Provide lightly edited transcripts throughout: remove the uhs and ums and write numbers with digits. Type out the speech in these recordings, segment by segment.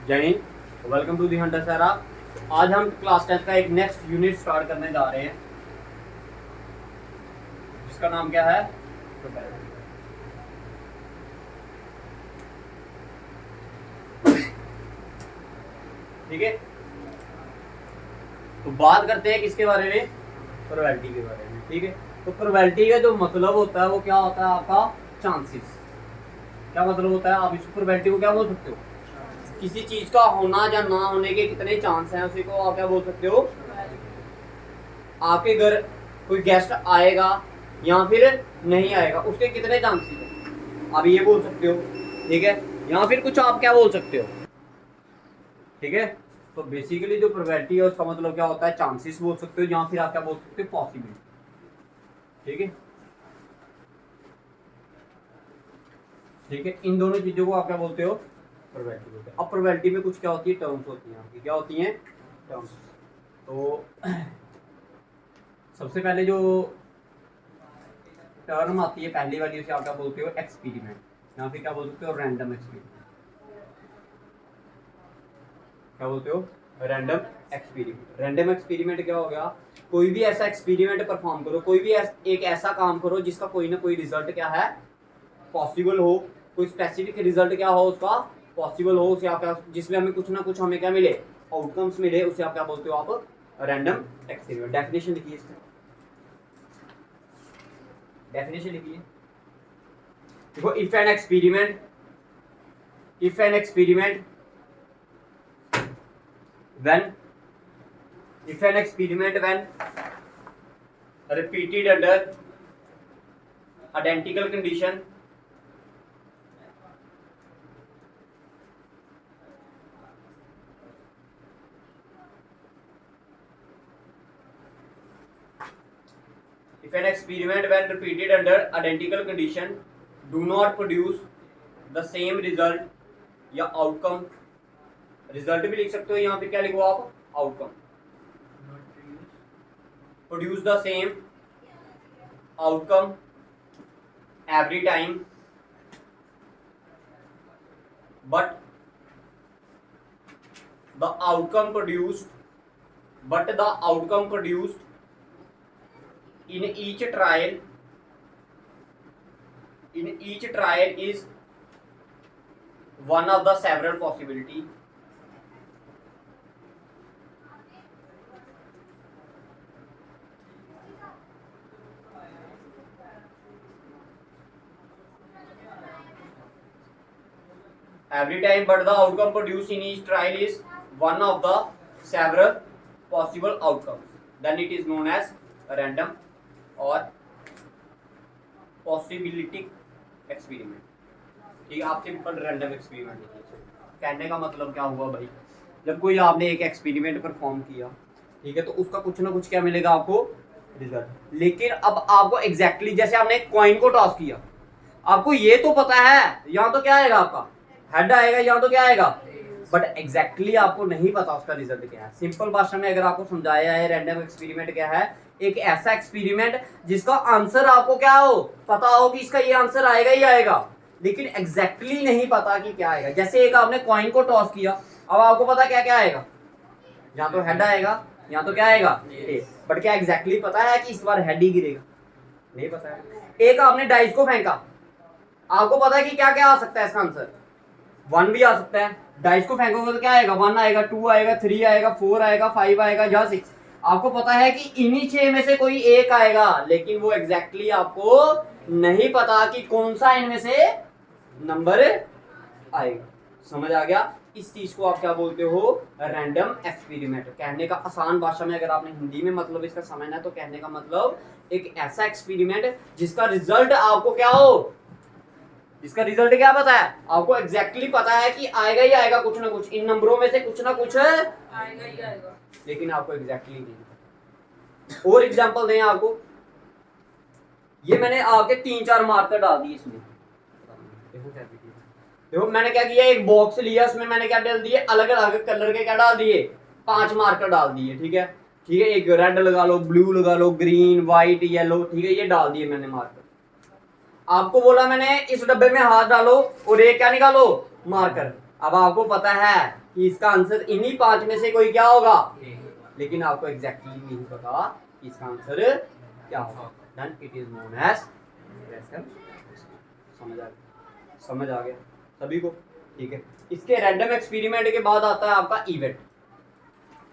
जय हिंद, welcome to the hunter सारा। आज हम क्लास 10 का एक नेक्स्ट यूनिट स्टार्ट करने जा रहे हैं जिसका नाम क्या है ठीक है। तो बात करते हैं किसके बारे में, प्रोबेबिलिटी के बारे में। ठीक है, तो प्रोबेबिलिटी का जो मतलब होता है वो क्या होता है, आपका चांसेस। क्या मतलब होता है, आप इस प्रोबेबिलिटी को क्या बोल सकते हो, किसी चीज का होना या ना होने के कितने चांस हैं, उसी को आप क्या बोल सकते हो। आपके घर कोई गेस्ट आएगा या फिर नहीं आएगा, उसके कितने चांसेस हैं, आप ये बोल सकते हो। ठीक है, या फिर कुछ आप क्या बोल सकते हो। ठीक है, तो बेसिकली जो प्रोबेबिलिटी है उसका मतलब क्या होता है, चांसेस बोल सकते हो, या फिर आप क्या बोल सकते हो, पॉसिबिलिटी। ठीक है, ठीक है, इन दोनों चीजों को आप क्या बोलते हो, प्रोबेबिलिटी बोलते हैं। अब प्रोबेबिलिटी में कुछ क्या होती है, टर्म्स होती हैं आपकी। क्या होती हैं, टर्म्स। तो सबसे पहले जो टर्म आती है पहली वाली, उसे आप क्या बोलते हो, एक्सपेरिमेंट, या फिर क्या बोल सकते हो, रैंडम एक्सपेरिमेंट। क्या बोलते हो, रैंडम एक्सपेरिमेंट। रैंडम एक्सपेरिमेंट क्या हो गया, कोई भी ऐसा एक्सपेरिमेंट परफॉर्म करो, कोई भी एक ऐसा काम करो जिसका कोई ना कोई रिजल्ट क्या है, पॉसिबल हो, कोई स्पेसिफिक रिजल्ट क्या हो उसका पॉसिबल हो, उसे आप क्या, जिसमें हमें कुछ ना कुछ हमें क्या मिले, आउटकम्स मिले, उसे आप क्या बोलते हो, आप रैंडम एक्सपेरिमेंट। डेफिनेशन लिखिए इसका, डेफिनेशन लिखिए। देखो, if an experiment when if an experiment when repeated under identical condition do not produce the same result या आउटकम, रिजल्ट भी लिख सकते हो, यहाँ पे क्या लिखो आप, outcome. Produce the same outcome every time but the outcome produced in each trial is one of the several possibility. Every time, but the outcome produced in each trial is one of the several possible outcomes. Then it is known as random or possibility experiment. ठीक है, आप simple random experiment लिखिए। कहने का मतलब क्या हुआ भाई, जब कोई आपने एक एक्सपेरिमेंट परफॉर्म किया, ठीक है, तो उसका कुछ ना कुछ क्या मिलेगा आपको, रिजल्ट। लेकिन अब आपको एग्जैक्टली जैसे आपने कॉइन को टॉस किया, आपको ये तो पता है यहाँ तो क्या आएगा, आपका हेड आएगा, यहाँ तो क्या आएगा, बट एग्जैक्टली आपको नहीं पता उसका रिजल्ट क्या है। सिंपल भाषा में अगर आपको समझाया है, रैंडम एक्सपेरिमेंट क्या है, एक ऐसा एक्सपेरिमेंट जिसका आंसर आपको क्या हो, पता हो कि इसका ये आंसर आएगा ही आएगा, लेकिन एग्जैक्टली नहीं पता कि क्या आएगा। जैसे एक आपने कॉइन को टॉस किया, अब आपको पता क्या क्या आएगा, यहाँ तो हेड आएगा, यहाँ तो क्या आएगा, बट क्या एग्जैक्टली पता है कि इस बार हेड ही गिरेगा, नहीं पता है। एक आपने डाइस को फेंका, आपको पता है कि क्या क्या आ सकता है इसका आंसर, 1 भी आ सकता है। डाइस को फेंकोगे तो क्या आएगा, 1 आएगा, 2 आएगा, 3 आएगा, 4 आएगा, 5 आएगा या 6। आपको पता है कि इन्हीं 6 में से कोई एक आएगा, लेकिन वो एग्जैक्टली आपको नहीं पता कि कौन सा इनमें से नंबर आएगा। समझ आ गया, इस चीज को आप क्या बोलते हो, रैंडम एक्सपेरिमेंट। कहने का आसान भाषा में अगर आपने हिंदी में मतलब इसका समझना है, तो कहने का मतलब एक ऐसा एक्सपेरिमेंट जिसका रिजल्ट आपको क्या हो, इसका रिजल्ट क्या पता है आपको, एग्जैक्टली पता है कि आएगा ही आएगा, कुछ ना कुछ इन नंबरों में से कुछ ना कुछ आएगा ही आएगा, लेकिन आपको एग्जैक्टली नहीं। और एग्जांपल दें आपको, ये मैंने आके 3-4 मार्कर डाल दिए इसमें। देखो मैंने क्या किया, एक बॉक्स लिया, उसमें मैंने क्या डाल दिए, अलग अलग कलर के क्या डाल दिए, 5 मार्कर डाल दिए। ठीक है, ठीक है, एक रेड लगा लो, ब्लू लगा लो, ग्रीन, व्हाइट, येलो, ठीक है, ये डाल दिए मैंने मार्कर। आपको बोला मैंने इस डब्बे में हाथ डालो और एक क्या निकालो, मार्कर। अब आपको पता है कि इसका आंसर इन्हीं 5 में से कोई क्या होगा, लेकिन आपको एग्जैक्टली नहीं पता कि इसका आंसर क्या होगा, then it is known as random. समझ आ गया सभी को, ठीक है। इसके रैंडम एक्सपेरिमेंट के बाद आता है आपका इवेंट।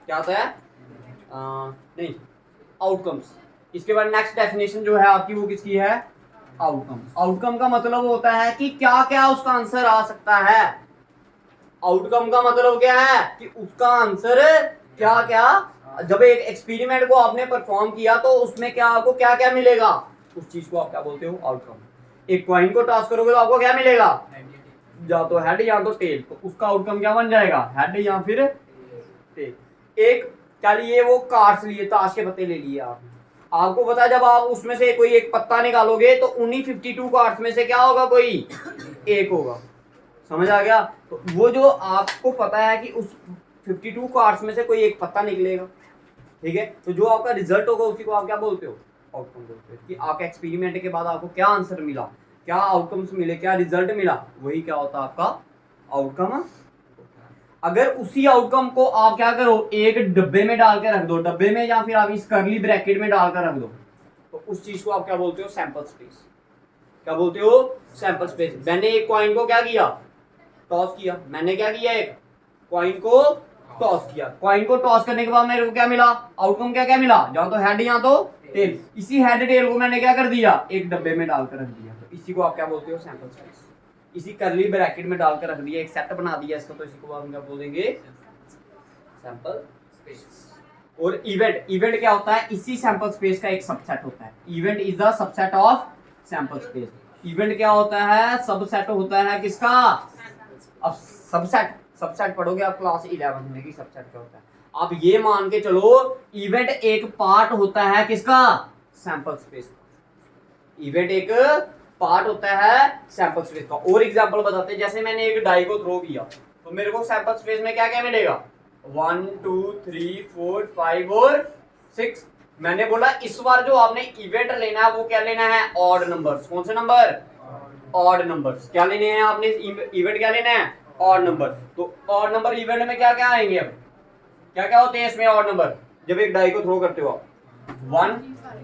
क्या आता है? नहीं, आउटकम्स। इसके बाद नेक्स्ट डेफिनेशन जो है आपकी वो किसकी है? आउटकम। आउटकम का मतलब होता है कि क्या क्या उसका आंसर आ सकता है। आउटकम का मतलब क्या है कि उसका आंसर क्या क्या, जब एक एक्सपेरिमेंट को आपने परफॉर्म किया तो उसमें क्या आपको क्या क्या मिलेगा, उस चीज को आप क्या बोलते हो? आउटकम। एक कॉइन को टॉस करोगे तो आपको क्या मिलेगा? या तो हेड या तो टेल, तो उसका आउटकम क्या बन जाएगा? हेड या फिर टेल। एक क्या लिए, वो कार्ड्स लिए, ताश के पत्ते ले लिए आपको पता है जब आप उसमें से कोई एक पत्ता निकालोगे तो उन्हीं 52 कार्ड्स में से क्या होगा? कोई एक होगा। समझ आ गया? तो वो जो आपको पता है कि उस 52 कार्ड्स में से कोई एक पत्ता निकलेगा, ठीक है, तो जो आपका रिजल्ट होगा उसी को आप क्या बोलते हो? आउटकम बोलते हो। कि आपका एक्सपेरिमेंट के बाद आपको क्या आंसर मिला, क्या आउटकम्स मिले, क्या रिजल्ट मिला, वही क्या होता है? आपका आउटकम। अगर उसी आउटकम को आप क्या करो, एक डब्बे में डाल के रख दो, डब्बे में या फिर आप इस कर्ली ब्रैकेट में डालकर रख दो, तो उस चीज को आप क्या बोलते हो? Sample space. क्या बोलते हो? Sample space. मैंने एक कॉइन को क्या किया? टॉस किया। मैंने क्या किया? एक कॉइन को टॉस किया। कॉइन को टॉस करने के बाद मेरे को क्या मिला? आउटकम क्या क्या मिला? या तो हेड या तो टेल। इसी हेड टेल को मैंने क्या कर दिया? एक डब्बे में डालकर रख दिया, तो इसी को आप क्या बोलते हो? Sample space. इसी कर्ली ब्रैकेट में डालकर रख दिया, एक सेट बना दिया इसका, तो इसी को हम क्या बोलेंगे? Sample space. और इवेंट, इवेंट क्या होता है? इसी सैंपल स्पेस का एक सबसेट होता है। Event is the subset of sample space. Event क्या होता है? सबसेट होता है किसका? अब सबसेट, सबसेट पढ़ोगे आप क्लास 11 में कि सबसेट क्या होता है। आप ये मान के चलो इवेंट एक पार्ट होता है किसका? Sample space. इवेंट एक पार्ट होता है सैंपल स्पेस का। और एग्जांपल बताते हैं, जैसे मैंने एक डाई को थ्रो किया तो मेरे को सैंपल स्पेस में क्या क्या मिलेगा? 1 2 3 4 5 और 6। मैंने बोला इस बार जो आपने इवेंट लेना है वो क्या लेना है? Odd numbers. कौन से नंबर? Odd numbers. क्या लेने हैं आपने? इवेंट क्या लेना है? Odd number. तो ऑड नंबर इवेंट में क्या क्या आएंगे? अब क्या क्या होते हैं इसमें ऑड नंबर? जब एक डाई को थ्रो करते हो आप 1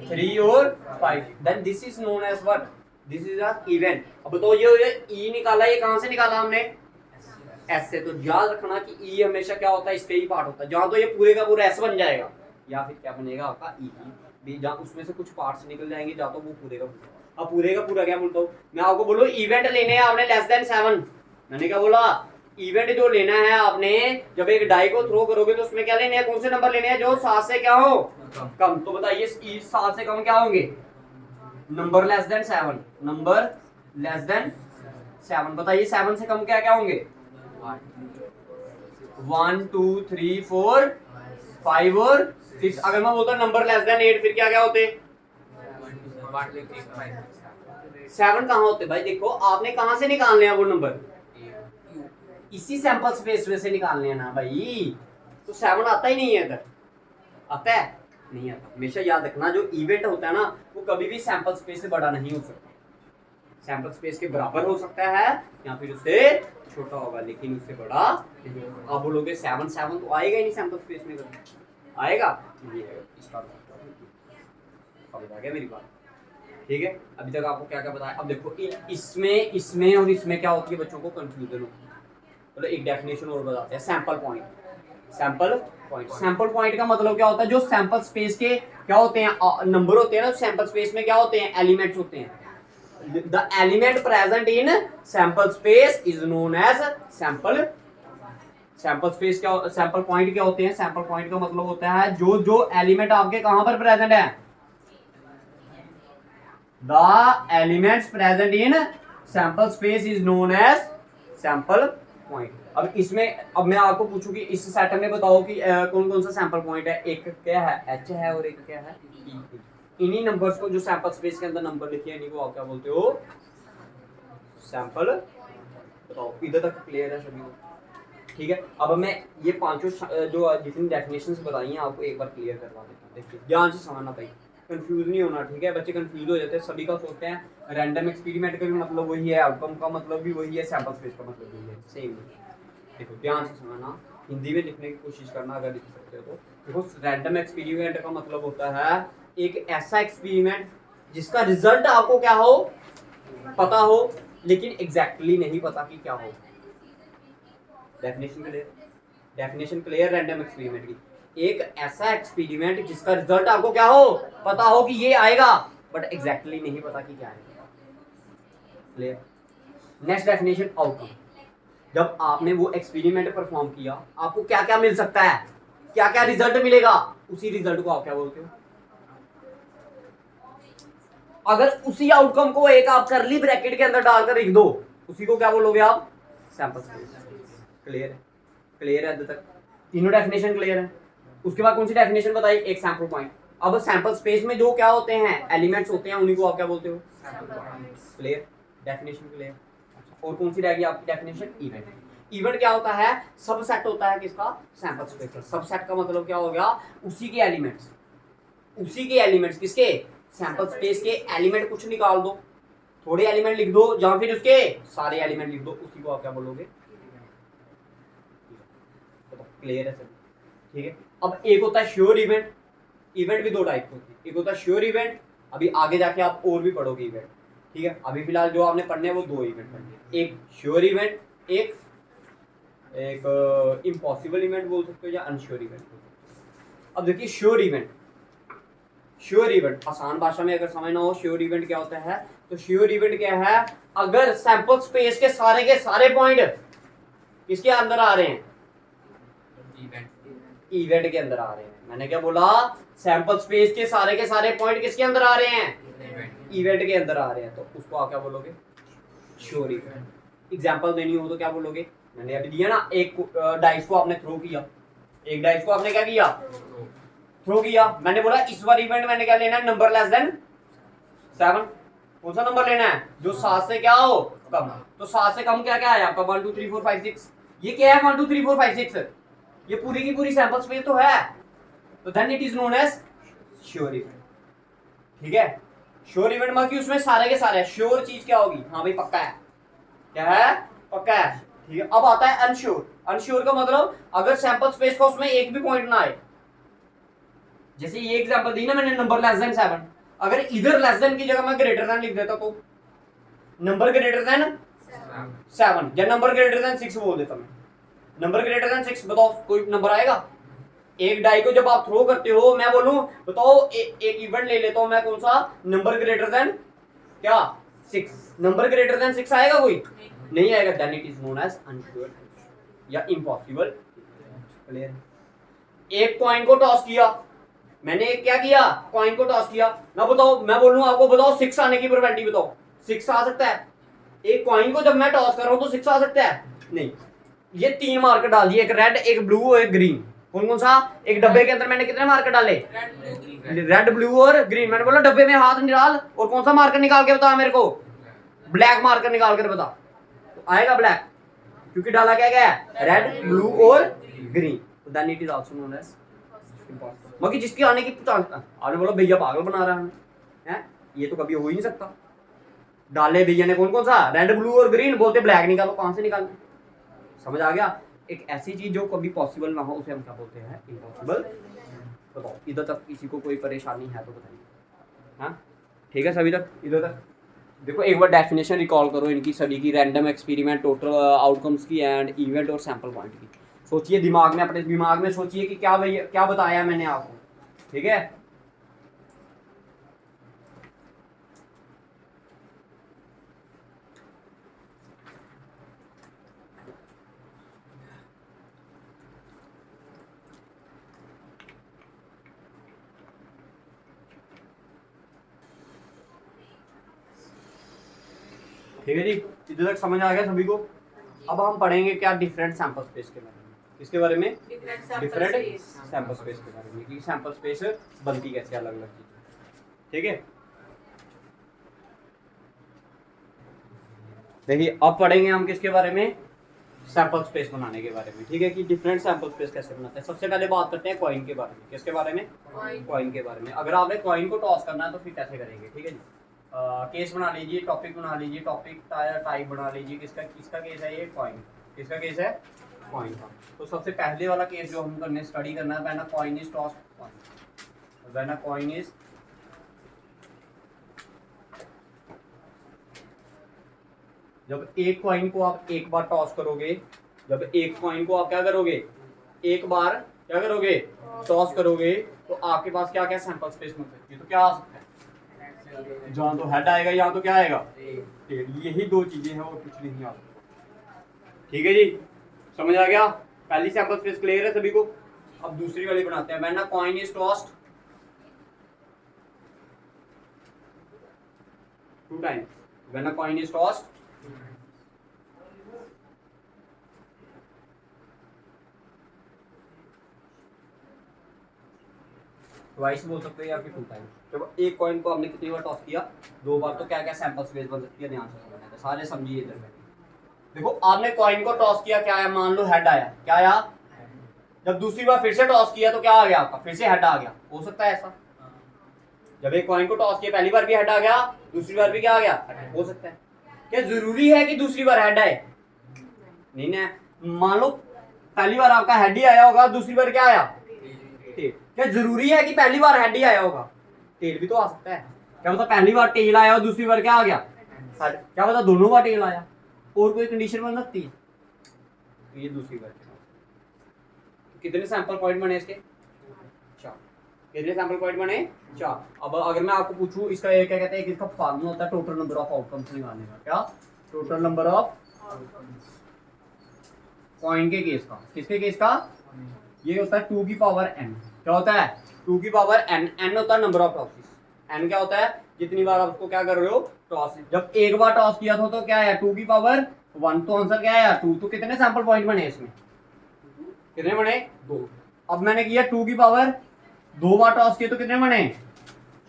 3 और 5, then this is known as what? This is a event. अब तो ये ई निकाला, ये कहां से निकाला हमने? एस से। तो याद रखना कि ई हमेशा क्या होता है? इसका ही पार्ट होता है। जहां तो ये पूरे का पूरा एस बन जाएगा, या फिर क्या बनेगा आपका? ई भी। जहां उसमें से कुछ पार्ट्स निकल जाएंगे, जा तो वो पूरे का पूरा। अब पूरे का पूरा क्या बोलता हूं मैं आपको? बोलो इवेंट लेने हैं आपने लेस देन 7। मैंने क्या बोला? इवेंट जो लेना है आपने, जब एक डाई को थ्रो करोगे तो उसमें क्या लेने हैं? कौन से नंबर लेने हैं? जो 7 से क्या हो? कम। तो बताइए 7 से कम क्या होंगे? Number less than 7। Number less than 7। बताइए 7 से कम क्या क्या होंगे? 1 2 3 4 5 और 6। अगर मैं बोलता नंबर लेस देन 8 फिर क्या क्या होते? 7 कहाँ होते भाई? देखो आपने कहां से निकालने हैं वो नंबर? इसी सैंपल स्पेस में से निकालने हैं ना भाई। तो 7 आता ही नहीं है इधर। आता है? नहीं आता। हमेशा याद रखना जो इवेंट होता है ना वो कभी भी सैंपल स्पेस से बड़ा नहीं हो सकता। सैंपल स्पेस के बराबर हो सकता है या फिर उससे छोटा होगा, लेकिन उससे बड़ा नहीं होगा। आप बोलोगे 7 7 तो आएगा ही नहीं सैंपल स्पेस में, कभी आएगा नहीं आएगा। इसका समझ आ गया मेरी बात? ठीक है। अभी तक आपको क्या क्या बताया? अब देखो इसमें इसमें और इसमें क्या होती है, बच्चों को कंफ्यूजन होती है। तो एक डेफिनेशन और बताते हैं, sample point. Sample point, sample point का मतलब क्या होता है? जो सैंपल स्पेस के क्या होते हैं? नंबर होते हैं ना सैंपल स्पेस में, क्या होते हैं? एलिमेंट्स होते हैं। The element present in sample space is known as sample. Sample space क्या, सैंपल पॉइंट क्या होते हैं? सैंपल पॉइंट का मतलब होता है जो जो एलिमेंट आपके कहां पर प्रेजेंट है? The elements present in sample space is known as sample point. अब इसमें, अब मैं आपको पूछूं कि इस सेट में बताओ कि कौन कौन सा सैंपल पॉइंट है? एक क्या है? एच है और एक क्या है? ई। इन्हीं नंबर्स को, जो सैंपल स्पेस के अंदर नंबर लिखे हैं, इन्हीं को आप क्या बोलते हो? सैंपल। बताओ इधर तक क्लियर है सभी को? ठीक है। अब मैं ये पांचों जो जितनी डेफिनेशंस बताई हैं आपको एक बार क्लियर करवा देता हूँ। देखिए ध्यान से समझना भाई, कंफ्यूज नहीं होना, ठीक है? बच्चे कंफ्यूज हो जाते हैं, सभी का सोचते हैं रैंडम एक्सपेरिमेंट का भी मतलब वही है, आउटकम का मतलब भी वही है, सैंपल स्पेस का मतलब वही है, सेम है। देखो ध्यान से समझना, हिंदी में लिखने की कोशिश करना अगर लिख सकते हो तो। देखो रैंडम एक्सपेरिमेंट का मतलब होता है एक ऐसा एक्सपेरिमेंट जिसका रिजल्ट आपको क्या हो, पता हो, लेकिन एग्जैक्टली नहीं पता कि क्या हो। Definition clear? Definition clear random experiment की? एक ऐसा एक्सपेरिमेंट जिसका रिजल्ट आपको क्या हो, पता हो कि ये आएगा, बट एग्जैक्टली नहीं पता कि क्या आएगा। क्लियर? Next definition outcome. जब आपने वो एक्सपेरिमेंट परफॉर्म किया, आपको क्या क्या मिल सकता है, क्या क्या रिजल्ट मिलेगा, उसी रिजल्ट को आप क्या बोलते हो? अगर उसी आउटकम को एक आप करली ब्रैकेट के अंदर डालकर लिख दो, उसी को क्या बोलोगे आप? Sample space. क्लियर है? क्लियर है? अभी तक तीनों डेफिनेशन क्लियर है? उसके बाद कौन सी डेफिनेशन बताई? एक सैंपल पॉइंट। अब सैंपल स्पेस में जो क्या होते हैं, एलिमेंट्स होते हैं, उन्हीं को आप क्या बोलते हो? क्लियर? Definition clear? और कौन सी रहेगी आपकी डेफिनेशन? इवेंट। इवेंट क्या होता है? सबसेट होता है किसका? सैंपल स्पेस का। सबसेट का मतलब क्या हो गया? उसी के एलिमेंट्स, उसी के एलिमेंट्स किसके? सैंपल स्पेस के एलिमेंट कुछ निकाल दो, थोड़े एलिमेंट लिख दो, या फिर उसके सारे एलिमेंट लिख दो, उसी को आप क्या बोलोगे? क्लियर है सर? ठीक है। अब एक होता है श्योर इवेंट। इवेंट भी दो टाइप के होते हैं, एक होता है श्योर इवेंट, अभी आगे जाके आप और भी पढ़ोगे इवेंट, ठीक है। अभी फिलहाल जो आपने पढ़ने हैं वो दो इवेंट पढ़ने, एक श्योर इवेंट, एक इम्पॉसिबल इवेंट बोल सकते हो या अनश्योर इवेंट बोल सकते हो। अब देखिए श्योर इवेंट, श्योर इवेंट आसान भाषा में अगर समझना हो, श्योर इवेंट क्या होता है, तो श्योर इवेंट क्या है? अगर सैंपल स्पेस के सारे पॉइंट किसके अंदर आ रहे हैं? इवेंट के अंदर आ रहे हैं। मैंने क्या बोला? सैंपल स्पेस के सारे पॉइंट किसके अंदर आ रहे हैं? इवेंट के अंदर आ रहे हैं, तो उसको आप क्या बोलोगे? Sure event. एग्जांपल देनी हो तो क्या बोलोगे? मैंने अभी दिया ना, एक डाइस को आपने थ्रो किया, एक डाइस को आपने क्या किया? थ्रो किया। मैंने बोला इस बार इवेंट मैंने क्या लेना है? Number less than 7। कौन सा नंबर लेना है? जो 7 से क्या हो, कम। तो 7 से कम क्या क्या है आपका? 1 2 3 4 5 6। ये क्या है? 1 2 3 4 5 6, ये पूरी की पूरी सैंपल स्पेस तो है, तो then it is known as sure event. ठीक है। श्योर इवेंट मतलब कि उसमें सारे के सारे, श्योर चीज क्या होगी? हाँ भाई पक्का है, क्या है? पक्का है। ठीक है। अब आता है अनश्योर। अनश्योर का मतलब अगर सैंपल स्पेस का उसमें एक भी पॉइंट ना आए, जैसे ये एग्जांपल दी ना मैंने, नंबर लेस देन 7, अगर इधर लेस देन की जगह मैं ग्रेटर देन लिख देता तो नंबर ग्रेटर देन 7 या नंबर ग्रेटर देन 6 बोल देता मैं, नंबर ग्रेटर देन 6, बताओ कोई नंबर आएगा? एक डाई को जब आप थ्रो करते हो, मैं बोलूं बताओ एक इवेंट ले लेता हूं मैं, कौन सा? नंबर ग्रेटर देन क्या? 6। नंबर ग्रेटर देन 6 आएगा कोई? नहीं आएगा, then it is known as unsure या इम्पॉसिबल। क्लियर? एक कॉइन को टॉस किया मैंने, एक क्या किया? कॉइन को टॉस किया ना, बताओ मैं बोलूं आपको बताओ 6 आने की प्रोबेबिलिटी बताओ, 6 आ सकता है? एक कॉइन को जब मैं टॉस कर रहा हूं तो 6 आ सकता है? नहीं। ये 3 मार्कर डाल दिए, एक रेड, एक ब्लू और एक ग्रीन। कौन कौन सा? एक डब्बे के अंदर मैंने कितने मार्कर डाले? रेड, ब्लू और ग्रीन। मैंने बोला डब्बे में हाथ निकाल और कौन सा मार्कर निकाल के बता मेरे को? ब्लैक मार्कर निकाल कर बता। तो आएगा ब्लैक, क्योंकि डाला क्या गया है? रेड, ब्लू और ग्रीन। तो then it is also known as impossible. मगर जिसकी आने की आपने बोला भैया पागल बना रहा है, ये तो कभी हो ही नहीं सकता। डाले भैया ने कौन कौन सा? रेड, ब्लू और ग्रीन, बोलते ब्लैक निकालो, कहां से निकालना? समझ आ गया? एक ऐसी चीज जो कभी पॉसिबल ना हो उसे हम क्या बोलते हैं? इम्पॉसिबल। बताओ इधर तक किसी को कोई परेशानी है तो बताइए। हाँ ठीक है, सभी तक इधर तक देखो। एक बार डेफिनेशन रिकॉल करो इनकी सभी की, रैंडम एक्सपेरिमेंट, टोटल आउटकम्स की, एंड इवेंट और सैंपल पॉइंट की। सोचिए दिमाग में, अपने दिमाग में सोचिए कि क्या भैया क्या बताया मैंने आपको। ठीक है। ठीक है जी, इधर तक समझ आ गया सभी को? अब हम पढ़ेंगे क्या? डिफरेंट सैंपल स्पेस के बारे में। किसके बारे में? डिफरेंट सैंपल स्पेस के बारे में, कि सैंपल स्पेस बनती कैसे अलग अलग चीजें। ठीक है। देखिए अब पढ़ेंगे हम किसके बारे में? सैंपल स्पेस बनाने के बारे में। ठीक है, कि डिफरेंट सैंपल स्पेस कैसे बनाते हैं। सबसे पहले बात करते हैं कॉइन के बारे में। किसके बारे में? कॉइन के बारे में। अगर आपने कॉइन को टॉस करना है तो फिर कैसे करेंगे? ठीक है जी। केस बना लीजिए, टॉपिक बना लीजिए, टॉपिक टाइप बना लीजिए। किसका केस है? ये कॉइन। किसका केस है? कॉइन था। तो सबसे पहले वाला केस जो हम करने स्टडी करना है, when a coin is tossed, when a coin is, जब एक कॉइन को आप एक बार टॉस करोगे, जब एक कॉइन को आप क्या करोगे, एक बार क्या करोगे, टॉस करोगे, तो आपके पास क्या क्या सैंपल स्पेस मिल सकती है, तो क्या आ सकता है, जहां तो हेड आएगा या तो क्या आएगा, टेल। यही दो चीजें हैं और कुछ नहीं आ सकता। ठीक है जी, समझ आ गया, पहली सैंपल स्पेस क्लियर है सभी को। अब दूसरी वाली बनाते हैं, when a coin is tossed two times, when a coin is tossed twice बोल सकते हैं या फिर टू टाइम्स। जब एक कॉइन को हमने कितनी बार टॉस किया, दो बार, तो क्या क्या सैंपल स्पेस बन सकती है, ध्यान से समझना है, सारे समझिए इधर बैठे। देखो आपने कॉइन को टॉस किया, क्या आया, मान लो हेड आया, क्या आया, जब दूसरी बार फिर से टॉस किया तो क्या आ गया आपका, फिर से हेड आ गया, हो सकता है ऐसा। जब एक कॉइन को टॉस किया पहली बार भी हेड आ गया, दूसरी बार भी क्या आ गया, हो सकता है। क्या जरूरी है कि दूसरी बार हेड आए, नहीं ना, मान लो पहली बार आपका हेड ही आया होगा, दूसरी बार क्या आया, टेल। क्या जरूरी है कि पहली बार हेड ही आया होगा, टेल भी तो आ सकता है। क्या पता पहली बार टेल आया और दूसरी बार क्या आ गया, हेड। क्या पता दोनों बार टेल आया, और कोई कंडीशन बन सकती है, तो ये दूसरी बार। कितने सैंपल पॉइंट बने इसके, चार। कितने सैंपल पॉइंट बने, चार। अब अगर मैं आपको पूछूं इसका क्या कहते हैं, इसका फार्मूला होता है टोटल नंबर ऑफ आउटकम्स निकालने का, क्या, टोटल नंबर ऑफ कॉइन के केस का, किसके केस का, ये होता है 2 की पावर n। क्या होता है, 2 की पावर n, n होता है नंबर ऑफ टॉसेस, n क्या होता है, जितनी बार आप उसको क्या कर रहे हो, टॉस। जब एक बार टॉस किया था तो क्या है, 2 की पावर 1, तो आंसर क्या है 2। तो कितने सैंपल पॉइंट बने इसमें, कितने बने, 2। अब मैंने किया 2 की पावर, दो बार टॉस किए तो कितने बने,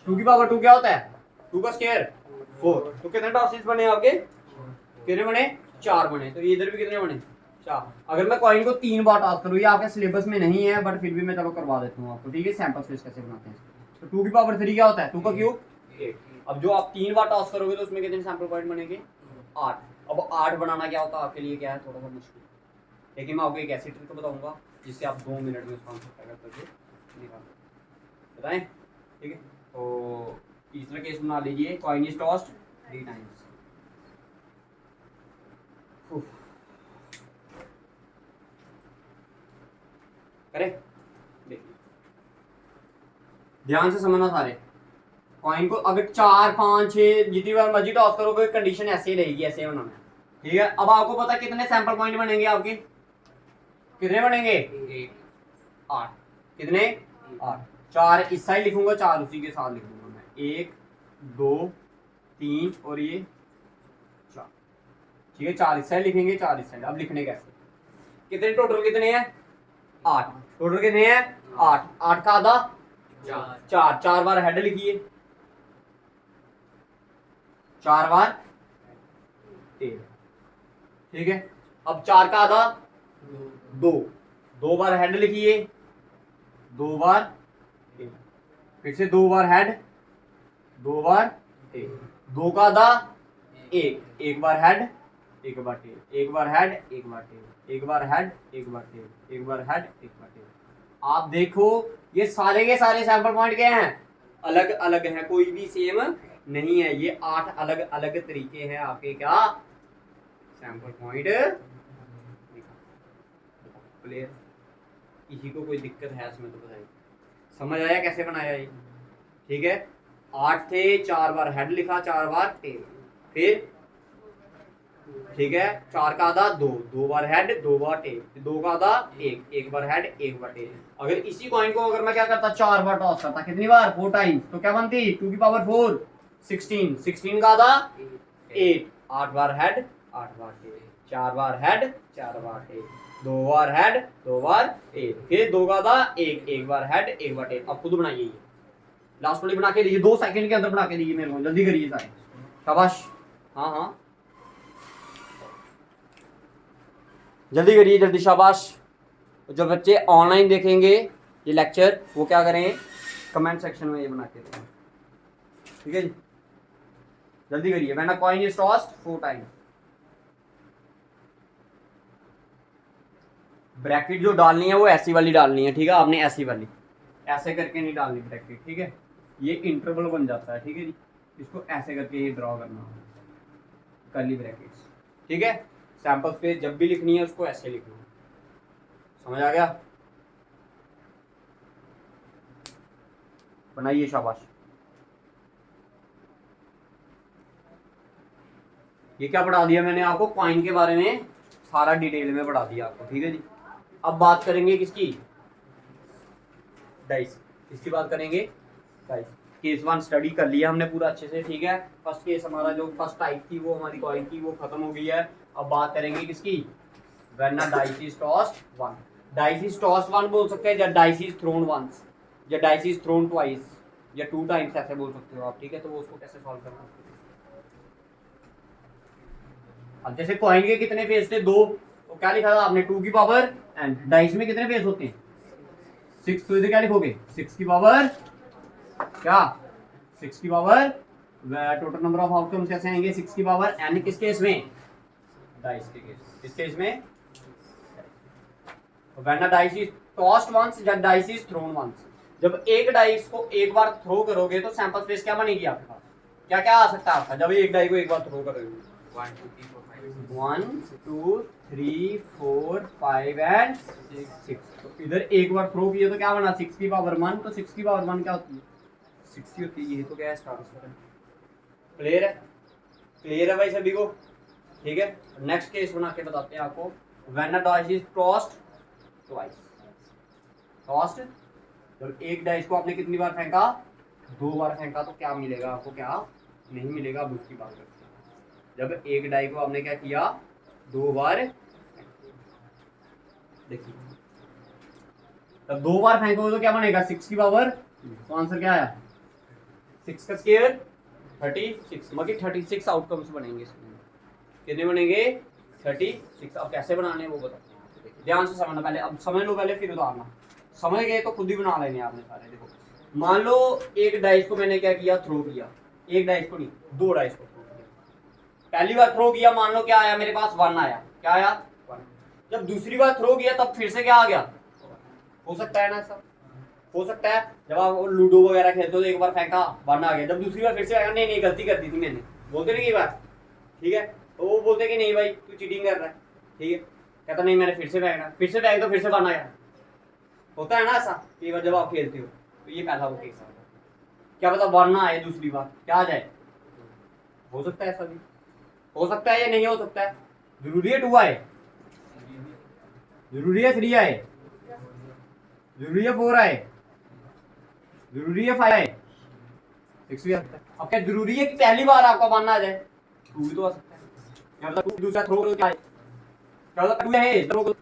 2 की पावर 2 क्या होता है, 2 का स्क्वायर 4। तो कितने टॉसेस बने आपके, कितने बने, 4 बने। तो इधर भी कितने बने, 4। अगर मैं कॉइन को 3 बार टॉस करूँ, ये आपके सिलेबस में नहीं है बट फिर भी मैं चलो करवा देता हूँ आपको, ठीक है, सैंपल स्पेस कैसे बनाते हैं। तो 2 की पावर 3 क्या होता है, 2 का क्यूब 8। अब जो आप 3 बार टॉस करोगे तो उसमें कितने सैंपल पॉइंट बनेंगे, 8। अब 8 बनाना क्या होता है आपके लिए, क्या है, थोड़ा सा मुश्किल, लेकिन मैं आपको एक ऐसी ट्रिक बताऊंगा जिससे आप 2 मिनट में उसका आंसर तैयार करके निकाल बताएं, ठीक है। तो तीसरा केस बना लीजिए, कॉइन इज टॉस्ड 3 टाइम्स। करे, देखिए ध्यान से समझना सारे। कॉइन को अगर 4, 5, 6 जितनी बार मर्जी टॉस करोगे, कंडीशन ऐसे ही रहेगी, ऐसे बनाना है, ठीक है। अब आपको पता कितने सैंपल पॉइंट बनेंगे आपके, कितने बनेंगे, 8। कितने, 8। 4 इस साइड लिखूंगा, 4 उसी के साथ लिखूंगा मैं, 1, 2, 3 और ये 4, ठीक है। 4 इस साइड लिखेंगे, 4 इस साइड। अब लिखने कैसे, कितने टोटल कितने हैं, 8। टोटल कितने हैं, 8। 8 का आधा 4, 4 बार हेड लिखिए, 4 बार टेल, ठीक है। अब 4 का आधा 2, 2 बार हेड लिखिए, 2 बार टेल, फिर से 2 बार हेड, 2 बार टेल, 2 का आधा 1, 1 बार हेड, 1 बार टेल, 1 बार हेड, 1 बार टेल, 1 बार हेड, 1 बार टेल, 1 बार हेड, 1 बार टेल। आप देखो ये सारे के सारे सैंपल पॉइंट क्या हैं, अलग अलग हैं, कोई भी सेम नहीं है। ये 8 अलग अलग तरीके हैं आपके क्या, सैंपल पॉइंट। क्लियर, किसी को कोई दिक्कत है इसमें तो बताइए, समझ आया कैसे बनाया ये, ठीक है। 8 थे, 4 बार हेड लिखा, 4 बार टेल, फिर ठीक है, 4 का आधा 2, 2 बार हेड, 2 बार टेल, 2 का आधा 1, 1 बार हेड, 1 बार टेल। अगर इसी कॉइन को अगर मैं क्या करता, 4 बार टॉस करता, कितनी बार, 4 टाइम्स, तो क्या बनती, 2 की पावर 4 16, 16 का आधा 8, 8 बार हेड, 8 बार टेल, 4 बार हेड, 4 बार टेल, 2 बार हेड, 2 बार टेल, फिर 2 का आधा 1, 1 बार हेड, 1 बार टेल। अब खुद बनाइए, लास्ट वाली बना के दीजिए, 2 सेकंड के अंदर बना के दीजिए मेरे को, जल्दी करिए सारे, शाबाश। हाँ हाँ जल्दी करिए, जल्दी, शाबाश। जो बच्चे ऑनलाइन देखेंगे ये लेक्चर, वो क्या करें, कमेंट सेक्शन में ये बना के दें, ठीक है जी, जल्दी करिए। When a coin is tossed 4 times, bracket जो डालनी है वो ऐसी वाली डालनी है, ठीक है, आपने ऐसी वाली, ऐसे करके नहीं डालनी ब्रैकेट, ठीक है। ये इंटरवल बन जाता है, ठीक है जी, इसको ऐसे करके ये ड्रॉ करना, कर्ली ब्रैकेट्स, ठीक है। सैंपल स्पेस जब भी लिखनी है उसको ऐसे लिखना, समझ आ गया? बनाइए, शाबाश। ये क्या पढ़ा दिया मैंने आपको? कॉइन के बारे में सारा डिटेल में पढ़ा दिया आपको, ठीक है जी। अब बात करेंगे किसकी? डाइस। किसकी बात करेंगे? डाइस। केस 1 स्टडी कर लिया हमने पूरा अच्छे से, ठीक है। फर्स्ट केस हमारा जो फर्स्ट टाइप थी वो हमारी कॉइन की, वो खत्म हो गई है। अब बात करेंगे किसकी? When a dice is tossed one. Dice is tossed one बोल सकते हैं, या डाइस इज थ्रोन वंस, या डाइस इज थ्रोन ट्वाइस, या 2 टाइम्स, ऐसे बोल सकते हो आप, ठीक है। तो वो उसको कैसे सॉल्व करना है? अब जैसे कॉइन के कितने फेस थे? 2, तो क्या लिखा था आपने? 2 की पावर एंड। डाइस में कितने फेस होते हैं? 6, तो इधर क्या लिखोगे? 6 की पावर क्या? 6 की power, total number of outcomes कैसे आएंगे? 6 की पावर एन। किस केस में? डाइस के केस। किस केस में? When a dice is tossed once, या डाइस इज थ्रोन वंस। जब एक डाइस को एक बार थ्रो करोगे तो सैंपल स्पेस क्या बनेगी आपके पास? क्या क्या आ सकता है आपका जब एक डाई को एक बार थ्रो करोगे? 1 2 3 4 5 एंड 6। तो इधर एक बार थ्रो किया तो क्या बना? 6 की पावर 1। तो 6 की पावर 1 क्या होती है? 60 होती है। ये तो क्या है? ट्रांसफर। क्लियर है? क्लियर है भाई सभी को? ठीक है। नेक्स्ट केस बना के बताते हैं आपको। When a dice is tossed twice. Tossed, जब एक डाइस को आपने कितनी बार फेंका? 2 बार फेंका, तो क्या मिलेगा आपको? क्या नहीं मिलेगा? अब उसकी बात करते हैं। जब एक डाई को आपने क्या किया? 2 बार, देखिए, तब 2 बार फेंकोगे तो क्या बनेगा? 6 की पावर, तो आंसर क्या आया? 6 का स्क्वायर 36, मतलब 36 आउटकम्स बनेंगे इसमें। कितने बनेंगे? 36। अब कैसे बनाने हैं वो बताते हैं। देखिए ध्यान से समझना, पहले अब समझ लो पहले, फिर उतारना। समझ गए तो खुद ही बना लेने आपने सारे। देखो, मान लो एक डाइस को मैंने क्या किया? थ्रो किया। एक डाइस को नहीं, 2 डाइस को थ्रो किया। पहली बार थ्रो किया, मान लो क्या आया मेरे पास? 1 आया। क्या आया? 1। जब दूसरी बार थ्रो किया तब फिर से क्या आ गया? हो सकता है ना सब? हो सकता है जब आप लूडो वगैरह खेलते हो तो एक बार फेंका, 1 आ गया, जब दूसरी बार फिर से आएगा, नहीं नहीं गलती कर दी थी मैंने, बोलते नहीं ये बात, ठीक है। तो वो बोलते कि नहीं भाई तू चीटिंग कर रहा है, ठीक है। कहता नहीं मैंने फिर से फेंका, फिर से फेंक तो फिर से 1 आया। होता है ना ऐसा कई बार जब आप खेलते हो। तो ये पहला वो केस है। क्या पता 1 ना आए दूसरी बार, क्या आ जाए? हो सकता है ऐसा भी, हो सकता है या नहीं हो सकता है। जरूरी है 2 आए? जरूरी है 3 आए? जरूरी है 4 आए? जरूरी है 5 आए? 6 भी आ सकता है। अब क्या जरूरी है कि पहली बार आपका 1 आ जाए? 2 भी तो आ सकता है। क्या पता 2 दूसरा थ्रो करो क्या आए? क्या पता 2 है थ्रो करो,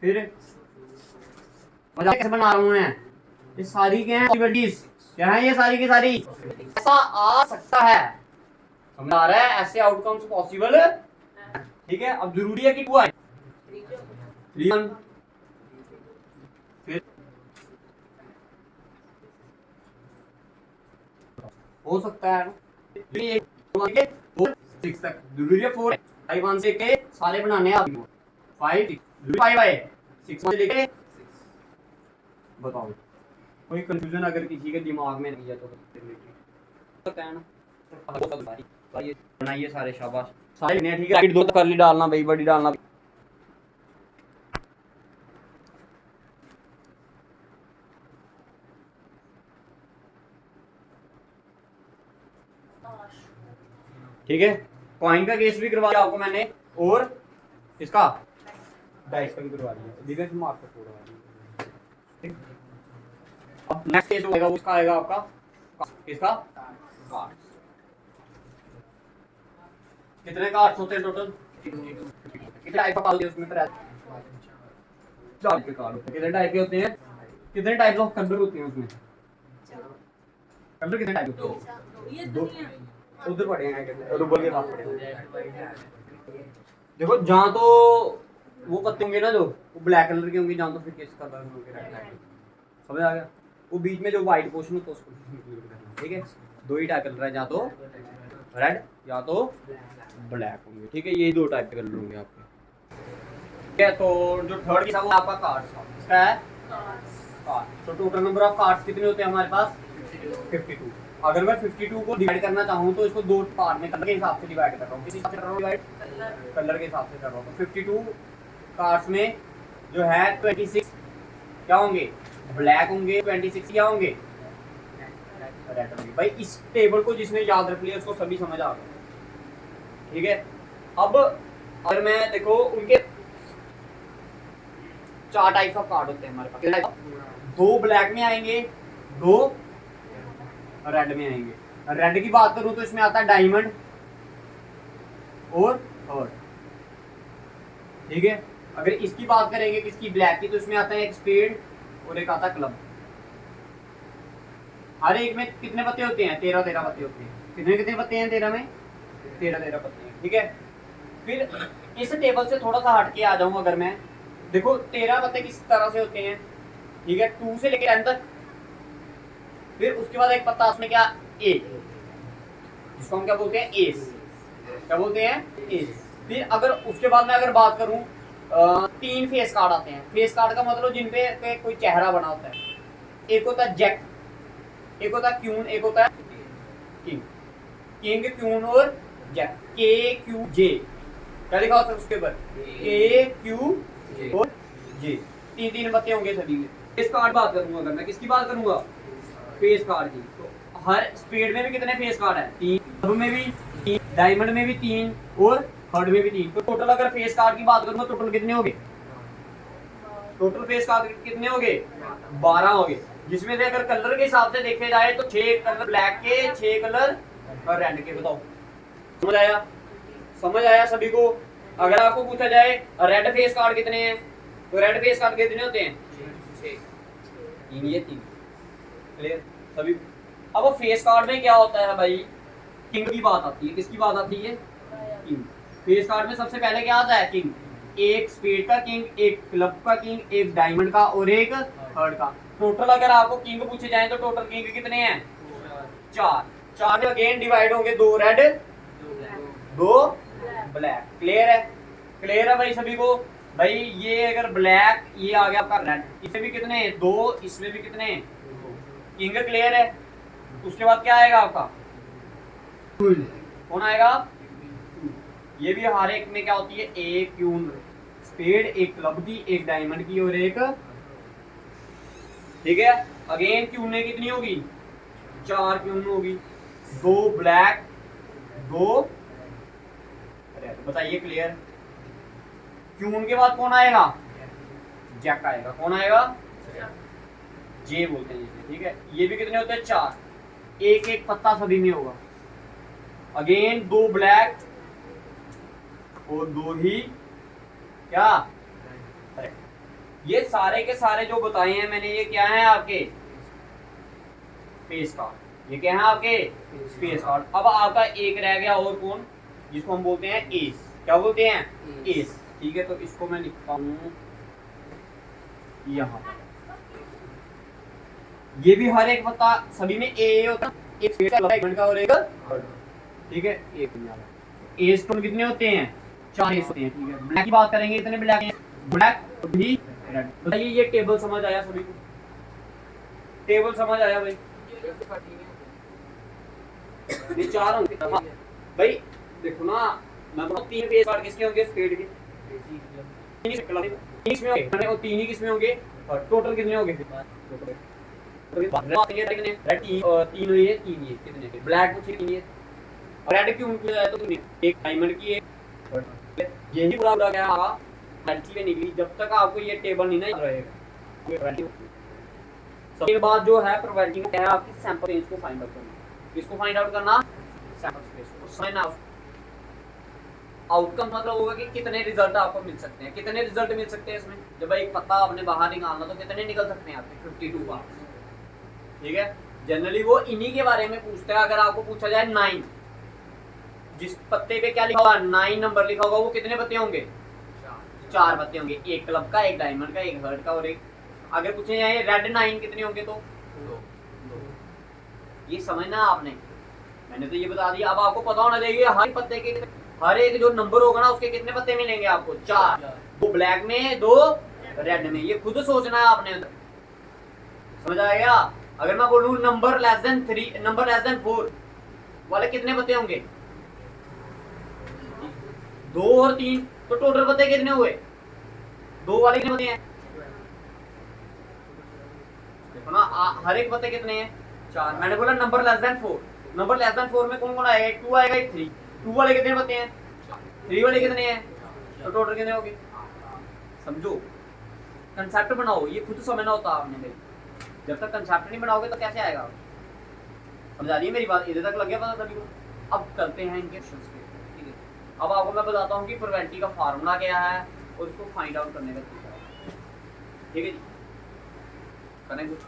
फिर मजाक कैसे बना रहा हूँ मैं? ये सारी क्या है? पॉसिबिलिटीज क्या है? ये सारी की सारी ऐसा आ सकता है। समझ आ रहा है? ऐसे आउटकम्स पॉसिबल है, ठीक है। अब जरूरी है कि 2 आए? 3 1, फिर हो सकता है 6 तक। जरूरी है 4 5 1 से के सारे बनाने हैं आपको। 5 5 आए, 6 से लेके, बताओ कोई कंफ्यूजन अगर किसी के दिमाग में नहीं है तो सकता है ना? ये बनाइए सारे, शाबाश सारे ने, ठीक है। राइट 2 तक कर्ली डालना भाई, बड़ी डालना। ठीक है, कॉइन का केस भी करवा दिया आपको मैंने, और इसका डाइस का भी करवा दिया, दिव्य मार्क का पूरा। ठीक, अब नेक्स्ट केस होगा, उसका आएगा आपका इसका कार्ड्स। कितने कार्ड्स होते हैं टोटल? कितने टाइप का कार्ड है उसमें? 4 के कार्ड होते हैं। कितने टाइप के होते हैं? कितने टाइप ऑफ कलर होते हैं उसमें? कलर कितने टाइप होते हैं? 2। उधर पड़े हैं रूबल के पास पड़े हैं। देखो जहाँ तो वो पत्ते होंगे ना जो वो ब्लैक कलर के होंगे, जहाँ तो फिर किस कलर के होंगे, रेड कलर। समझ आ गया? वो बीच में जो व्हाइट पोर्शन होता है उसको इंक्लूड करना, ठीक है। 2 ही टाइप कलर है, या तो रेड या तो ब्लैक होंगे, ठीक है। ये 2 टाइप के कलर होंगे आपके। ठीक है, तो जो थर्ड केस है वो आपका कार्ड्स का, इसका है कार्ड। तो टोटल नंबर ऑफ कार्ड्स कितने होते हैं हमारे पास? 52। अगर मैं 52 को डिवाइड करना चाहूँ तो इसको दो पार्ट में कलर के हिसाब से डिवाइड कर रहा हूँ। किस हिसाब से कर रहा हूँ डिवाइड? कलर के हिसाब से कर रहा हूँ। तो 52 कार्ड्स में जो है 26 क्या होंगे? ब्लैक होंगे। 26 क्या होंगे? रेड होंगे। भाई इस टेबल को जिसने याद रख लिया उसको सभी समझ आ गया। ठीक है, अब अगर मैं देखो उनके 4 टाइप्स ऑफ कार्ड होते हैं हमारे पास। 2 ब्लैक में आएंगे, 2 रेड में आएंगे। रेड की बात करूं तो इसमें आता है डायमंड और हर्ट। ठीक है, अगर इसकी बात करेंगे किसकी? ब्लैक की, तो इसमें आता है एक स्पेड और एक आता है क्लब। हर एक में कितने पत्ते होते हैं? 13 पत्ते होते हैं। कितने पत्ते हैं 13 में? 13 पत्ते हैं। ठीक है, फिर इस टेबल से थोड़ा सा हट के आ जाऊं अगर मैं, देखो 13 पत्ते किस तरह से होते हैं। ठीक है, 2 से लेकर 10 तक। फिर उसके बाद एक पत्ता उसमें क्या? ए, जिसको हम क्या बोलते हैं? एस। क्या बोलते हैं? एस। फिर अगर उसके बाद मैं अगर बात करूं 3 फेस कार्ड आते हैं। फेस कार्ड का मतलब जिनपे कोई चेहरा बना होता है। एक होता है जैक, एक होता है क्यून, एक होता है किंग। किंग, क्यून और जैक। के क्यू जे, क्या लिखा होता है उसके ऊपर? के क्यू और जे। 3 पत्ते होंगे सभी में। फेस कार्ड बात करूंगा अगर मैं, किसकी बात करूंगा? फेस कार्ड की। तो हर स्पेड में भी कितने फेस कार्ड है? 3। क्लब में भी 3, डायमंड में भी 3 और हर्ट में भी 3। तो टोटल अगर फेस कार्ड की बात करूंगा टोटल कितने हो गए? टोटल फेस कार्ड कितने हो गए? 12 हो गए। जिसमें से अगर कलर के हिसाब से देखे जाए तो 6 कलर ब्लैक के, 6 कलर रेड के। बताओ, समझ आया? समझ आया सभी को? अगर आपको पूछा जाए रेड फेस कार्ड कितने हैं, तो रेड फेस कार्ड कितने होते हैं? 6। ये 3। क्लियर सभी? अब फेस कार्ड में क्या होता है भाई? किंग की बात आती है। किसकी बात आती है? किंग। फेस कार्ड में सबसे पहले क्या आता है? किंग। एक स्पेड का किंग, एक क्लब का किंग, एक डायमंड का और एक हर्ट का। टोटल अगर आपको किंग पूछे जाए तो टोटल किंग कितने हैं? 4। 4 में अगेन डिवाइड होंगे, 2 रेड 2 ब्लैक। क्लियर है? क्लियर है भाई सभी को? भाई ये अगर ब्लैक, ये आ गया आपका रेड, इसमें भी कितने हैं? 2, इसमें भी कितने हैं? किंग। क्लियर है? उसके बाद क्या आएगा आपका? कौन आएगा? ये भी हर एक में क्या होती है? एक क्यून स्पेड, एक क्लब की, एक डायमंड की और एक। ठीक है, अगेन क्यून ने कितनी होगी? 4 क्यून होगी। 2 ब्लैक, 2 रेड। बताइए क्लियर? क्यून के बाद कौन आएगा? जैक आएगा। कौन आएगा? जे बोलते हैं जिसे। ठीक है, ये भी कितने होते हैं? 4। एक एक पत्ता सभी में होगा। अगेन 2 ब्लैक और 2 ही क्या? ये सारे के सारे जो बताए हैं मैंने, ये क्या है आपके? Face card. ये क्या है आपके? Face card. अब आपका एक रह गया और कौन? जिसको हम बोलते हैं एस। क्या बोलते हैं? एस। ठीक है, तो इसको मैं लिखता हूं यहाँ। ये भी हर एक पत्ता सभी में ए होता है। एक स्पेड का, डायमंड का और एक। ठीक है, एक एस टोन कितने होते हैं? 4 एस होते हैं। ठीक है, ब्लैक की बात करेंगे, इतने ब्लैक हैं। ब्लैक भी रेड। बताइए ये टेबल समझ आया सभी को? टेबल समझ आया भाई? ये 4 होंगे भाई। देखो ना, मैं बोलूं 3 फेस कार्ड किसके होंगे? स्पेड के। 3 इसमें होंगे और 3 ही किसमें होंगे? और टोटल कितने होंगे? रेड 3 हुई है, 3 ये कितने? ब्लैक को 3 है। रेड क्यों किया है? तो एक डायमंड की एक। यही पूरा पूरा क्या आगा क्वालिटी में निकली। जब तक आपको ये टेबल नहीं ना रहेगा। सबके बाद जो है प्रोबेबिलिटी में क्या है आपकी? सैंपल रेंज को फाइंड आउट करना। किसको फाइंड आउट करना? सैंपल स्पेस को। साइन आउट आउटकम मतलब होगा कि कितने रिजल्ट आपको मिल सकते हैं। कितने रिजल्ट मिल सकते हैं इसमें? जब एक पत्ता आपने बाहर निकालना तो कितने निकल सकते हैं आपके? 52 बार। ठीक है, जनरली वो इन्हीं के बारे में पूछता है। अगर आपको पूछा जाए 9, जिस पत्ते पे क्या लिखा होगा? 9 नंबर लिखा होगा, वो कितने पत्ते होंगे? 4 पत्ते होंगे। एक क्लब का, एक डायमंड का, एक हर्ट का और एक। अगर पूछे जाए रेड 9 कितने होंगे तो 2। ये समझना आपने, मैंने तो ये बता दिया। अब आपको पता होना चाहिए हर पत्ते के हर एक जो नंबर होगा ना उसके कितने पत्ते मिलेंगे आपको? 4, 2 ब्लैक में 2 रेड में। ये खुद सोचना है आपने, समझ आएगा? अगर मैं बोलूं number less than 3, number less than 4 वाले कितने पत्ते होंगे? 2 और 3, तो टोटल पत्ते कितने हुए? 2 वाले कितने पत्ते हैं? देखो ना, हर एक पत्ते कितने हैं? 4। मैंने बोला number less than 4, number less than 4 में कौन कौन आएगा? एक 2 आएगा, एक 3। 2 वाले कितने पत्ते हैं? 3 वाले कितने हैं? तो टोटल कितने हो गए? समझो, कंसेप्ट बनाओ, ये खुद समझना होता है आपने। जब तक कंसेप्ट नहीं बनाओगे तो कैसे आएगा? समझ आ रही है मेरी बात? इधर तक लग गया पता सभी को? अब करते हैं इनके क्वेश्चंस पे, ठीक है? अब आपको मैं बताता हूँ कि प्रोबेबिलिटी का फार्मूला क्या है और उसको फाइंड आउट करने का तरीका, ठीक है जी? करें कुछ?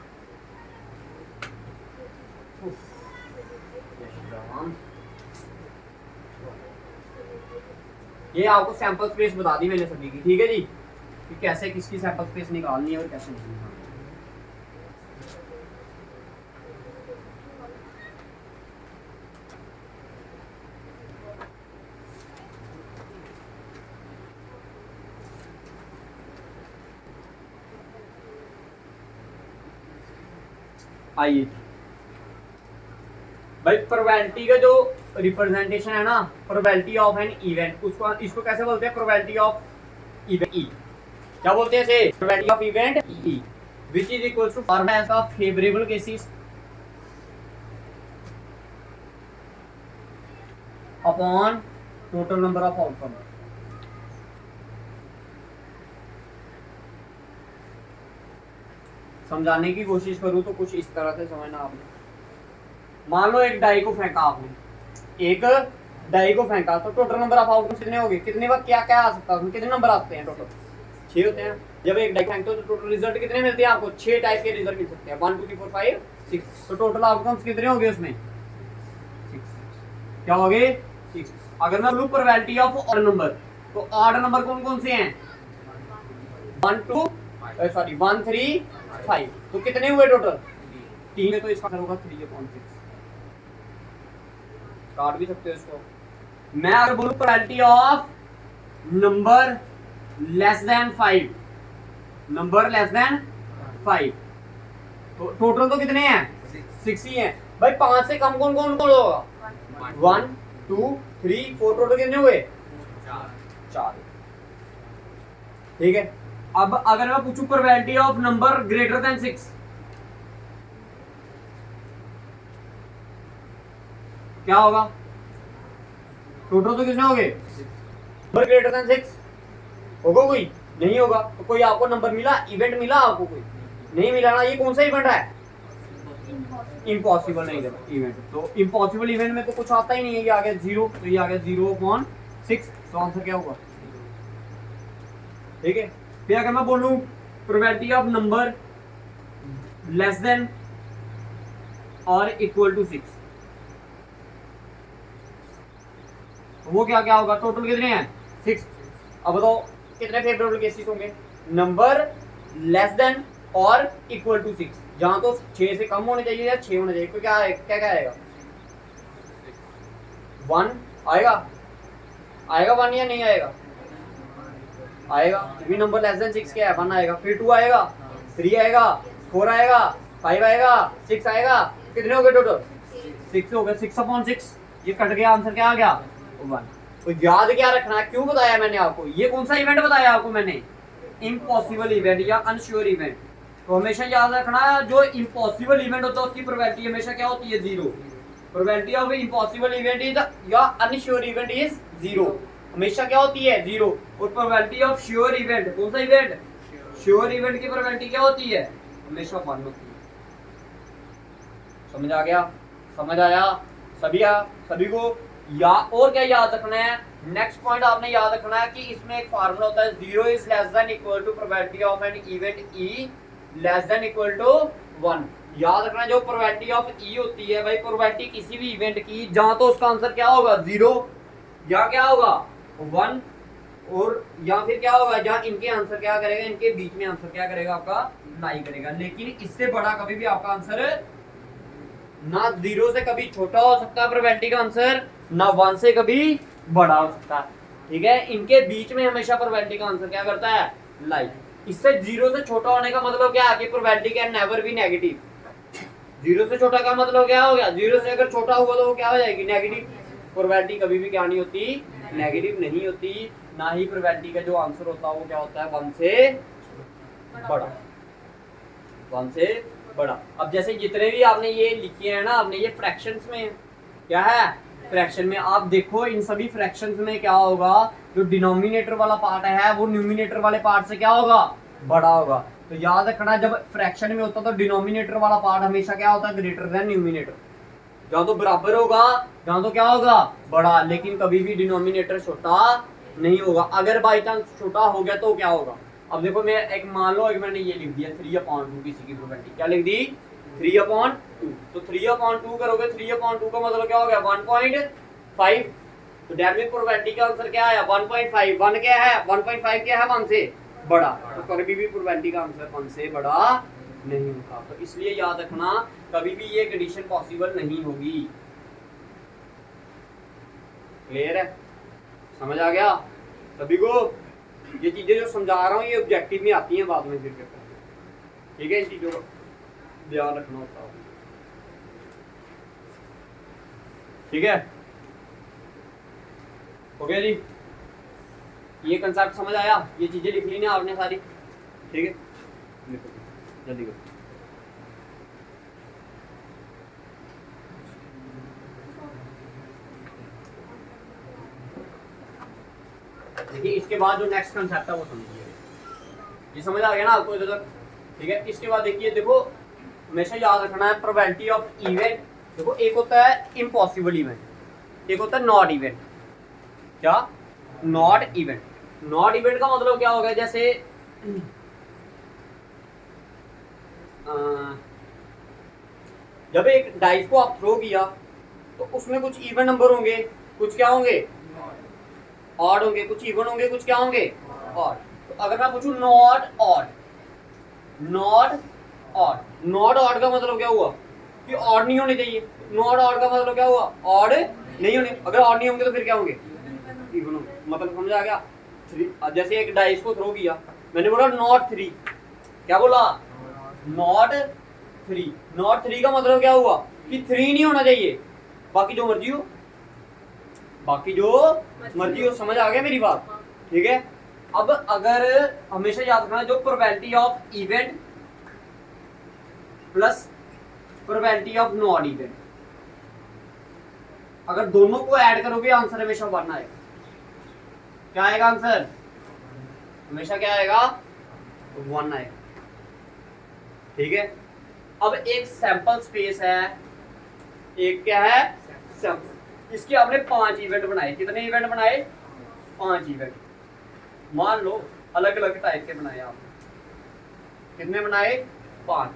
ये आपको सैंपल स्पेस बता दी मैंने सभी की, ठीक है जी? कि कैसे किसकी सैंपल स्पेस निकालनी है और कैसे नहीं निकालनी। आइए भाई, प्रोबेबिलिटी का जो रिप्रेजेंटेशन है ना, प्रोबेबिलिटी ऑफ एन इवेंट, उसको इसको कैसे बोलते हैं? Probability of event E. क्या बोलते हैं इसे? Probability of event E, which is equal to formula का favourable cases upon total number of outcome. समझाने की कोशिश करूं तो कुछ इस तरह से समझना आपने। मान लो एक डाई को फेंका आपने, एक डाई को फेंका, तो टोटल नंबर ऑफ आउटकम कितने हो गए? कितने बार क्या क्या आ सकता है उसमें? कितने नंबर आते हैं? टोटल 6 होते हैं। जब एक डाई फेंकते हो तो टोटल रिजल्ट कितने मिलते हैं आपको? 6 टाइप के रिजल्ट मिल सकते हैं, 1 2 3 4 5 6। तो टोटल आउटकम्स कितने हो गए उसमें? 6। क्या हो गए? 6। अगर मैं बोलूं प्रोबेबिलिटी ऑफ ऑड नंबर, तो ऑड नंबर कौन कौन से हैं? 1 2 सॉरी 1 3 5। तो कितने हुए टोटल? 3 है, तो इसका आंसर होगा 3/6। काट भी सकते हो इसको। मैं अगर बोलूं probability of number less than 5, number less than 5, तो टोटल तो कितने हैं? 6 ही हैं भाई। 5 से कम कौन कौन कौन होगा? 1 2 3 4। टोटल कितने हुए? 4। ठीक है। अब अगर मैं पूछूं probability of number greater than 6, क्या होगा? टोटल तो कितने हो गए? नंबर ग्रेटर देन 6 होगा कोई? नहीं होगा। तो कोई आपको नंबर मिला, इवेंट मिला आपको? कोई नहीं मिला ना। ये कौन सा इवेंट है? इम्पॉसिबल नहीं इवेंट। तो इम्पॉसिबल इवेंट में तो कुछ आता ही नहीं है। ये आ गया 0, तो ये आ गया 0/6। तो आंसर क्या होगा? ठीक है। फिर अगर मैं बोलूं probability of number less than और इक्वल टू 6, तो वो क्या क्या होगा? टोटल कितने हैं? 6। अब बताओ कितने फेवरेबल केसेस होंगे? नंबर लेस देन और इक्वल टू 6, जहां तो 6 से कम होने चाहिए या 6 होने चाहिए। तो क्या क्या क्या आएगा? 1 आएगा? आएगा 1 या नहीं आएगा? आएगा। क्योंकि नंबर लेस देन 6 क्या है? 1 आएगा। फिर 2 आएगा, 3 आएगा, 4 आएगा, 5 आएगा, 6 आएगा। कितने हो गए टोटल? 6 हो गए। 6/6। ये कट गया, आंसर क्या आ गया? 1। तो याद क्या रखना है? क्यों बताया मैंने आपको? ये कौन सा इवेंट बताया आपको मैंने? इम्पॉसिबल इवेंट या अनश्योर इवेंट। तो हमेशा याद रखना, जो इम्पॉसिबल इवेंट होता है उसकी प्रोबेबिलिटी हमेशा क्या होती है? 0। Probability of impossible event is या अनश्योर इवेंट इज 0। हमेशा क्या होती है? 0। और प्रोबेबिलिटी ऑफ श्योर इवेंट, कौन सा इवेंट? श्योर इवेंट की प्रोबेबिलिटी क्या होती है? हमेशा 1 होती है। समझ आ गया? समझ आया सभी को? या और क्या याद रखना है? नेक्स्ट पॉइंट आपने याद रखना है कि इसमें एक फार्मूला होता है, 0 is less than equal to probability of an event E less than equal to 1। याद रखना, जो प्रोबेबिलिटी ऑफ ई होती है भाई, प्रोबेबिलिटी किसी भी इवेंट की, जहां तो उसका आंसर क्या होगा? 0 या क्या होगा? 1, और या फिर क्या होगा? जहां इनके आंसर क्या करेगा? इनके बीच में आंसर क्या करेगा? आपका नहीं करेगा। लेकिन इससे बड़ा कभी भी आपका आंसर ना 0 से कभी छोटा हो सकता है प्रोबेबिलिटी का आंसर, ना 1 से कभी बड़ा हो सकता है। ठीक है, इनके बीच में हमेशा प्रोबेबिलिटी का आंसर क्या करता है, लाइक। इससे जीरो से छोटा होने का मतलब क्या है कि probability can never be negative. Zero से छोटा का मतलब क्या हो गया, जीरो से अगर छोटा हुआ तो वो क्या हो जाएगी, नेगेटिव। प्रोबेबिलिटी कभी भी क्या नहीं होती, नेगेटिव नहीं होती। ना ही प्रोबेबिलिटी का जो आंसर होता है वो क्या होता है, वन से बड़ा, वन से बड़ा। अब जैसे जितने भी आपने ये लिखे हैं ना, आपने ये फ्रैक्शंस में क्या है, फ्रैक्शन में आप देखो इन सभी फ्रैक्शंस में क्या होगा, जो डिनोमिनेटर वाला पार्ट है वो न्यूमिनेटर वाले पार्ट से क्या होगा, बड़ा होगा। तो याद रखना जब फ्रैक्शन में होता तो डिनोमिनेटर वाला पार्ट हमेशा क्या होता है, ग्रेटर देन न्यूमिनेटर। जहाँ तो बराबर होगा, जहाँ तो क्या होगा, बड़ा। लेकिन कभी भी डिनोमिनेटर छोटा नहीं होगा। अगर बाई चांस छोटा हो गया तो क्या होगा, अब देखो मैं एक मान लो, एक मैंने ये लिख दिया 3/2 किसी की प्रोबेबिलिटी, क्या लिख दी, 3/2। तो 3/2 करोगे, 3/2 का मतलब क्या हो गया, 1.5। तो डेट मीन प्रोबेबिलिटी का आंसर क्या आया, 1.5। 1 क्या है, 1.5 क्या है, 1 से बड़ा। तो कभी भी प्रोबेबिलिटी का आंसर 1 से बड़ा नहीं होगा। तो इसलिए याद रखना कभी भी ये कंडीशन पॉसिबल नहीं होगी। क्लियर है, समझ आ गया सभी को। ये चीजें जो समझा रहा हूँ ये ऑब्जेक्टिव में आती हैं बाद में फिर पेपर में। ठीक है, इन चीजों का ध्यान रखना होता है। ठीक है, हो गया जी, ये कंसेप्ट समझ आया, ये चीजें लिख ली ना आपने सारी। ठीक है, जल्दी करो। देखिए इसके बाद जो नेक्स्ट कंसेप्ट है वो समझिए, ये समझ आ गया ना आपको इधर तक। ठीक है, इसके बाद देखिए, देखो हमेशा याद रखना है प्रोबेबिलिटी ऑफ इवेंट। देखो एक होता है इम्पॉसिबल इवेंट, एक होता है नॉट इवेंट। क्या, नॉट इवेंट। नॉट इवेंट का मतलब क्या होगा, जैसे जब एक डाइस को आप थ्रो किया तो उसमें कुछ इवन नंबर होंगे, कुछ क्या होंगे, ऑड होंगे, कुछ इवन होंगे, कुछ क्या होंगे, ऑड। तो अगर मैं पूछूं not odd, not odd, not odd का मतलब क्या हुआ कि ऑड नहीं होने चाहिए। नॉट ऑड का मतलब क्या हुआ, ऑड नहीं होने। अगर ऑड नहीं होंगे तो फिर क्या होंगे, इवन होंगे। मतलब समझ आ गया। जैसे एक डाइस को थ्रो किया, मैंने बोला नॉट 3, क्या बोला, नॉट 3। नॉट 3 का मतलब क्या हुआ कि 3 नहीं होना चाहिए, बाकी जो मर्जी हो, बाकी जो मर्जी हो। समझ आ गया मेरी बात। ठीक है, अब अगर हमेशा याद रखना जो probability of event plus probability of not event, अगर दोनों को ऐड करोगे आंसर हमेशा 1 आएगा। क्या आएगा आंसर, हमेशा क्या आएगा, 1 आएगा। ठीक है, अब एक सैंपल स्पेस है, एक क्या है, सैंपल। इसके आपने 5 इवेंट बनाए। कितने इवेंट बनाए, 5 इवेंट। मान लो अलग अलग टाइप के बनाए आपने, कितने बनाए, 5।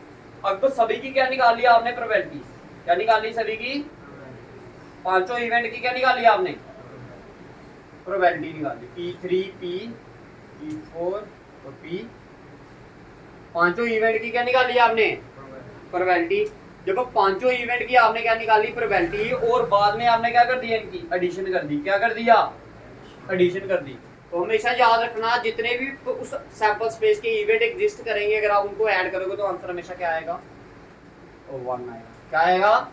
अब तो सभी की क्या निकाल लिया आपने, प्रोबेबिलिटी। क्या निकाल ली सभी की, पांचों इवेंट की क्या निकाल लिया आपने, प्रोबेबिलिटी निकाल ली। P3, P4 और P, पांचों इवेंट की क्या निकाल लिया आपने, प्रोबेबिलिटी। जब पांचों इवेंट की आपने क्या निकाली, प्रोबेबिलिटी, और बाद में आपने क्या कर दिया, इनकी एडिशन कर दी। क्या कर दिया, एडिशन कर दी। तो हमेशा याद रखना जितने भी उस सैंपल स्पेस के इवेंट एग्जिस्ट करेंगे, अगर आप उनको ऐड करोगे तो आंसर हमेशा क्या आएगा, 1 आएगा। क्या आएगा,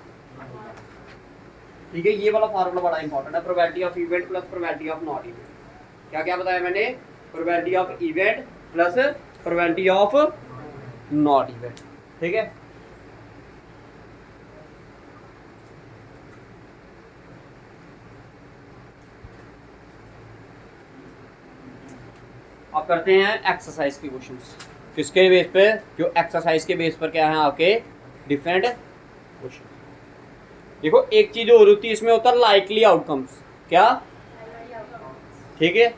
ठीक है। ये वाला फॉर्मूला बड़ा इंपॉर्टेंट है, probability of event plus probability of not event. क्या क्या बताया मैंने, probability of event plus probability of not event. ठीक है, अब करते हैं एक्सरसाइज के क्वेश्चंस। किसके बेस पे, जो एक्सरसाइज के बेस पर क्या है आपके डिफरेंट क्वेश्चन। देखो एक चीज और होती है इसमें, होता है लाइकली आउटकम्स। क्या, ठीक है,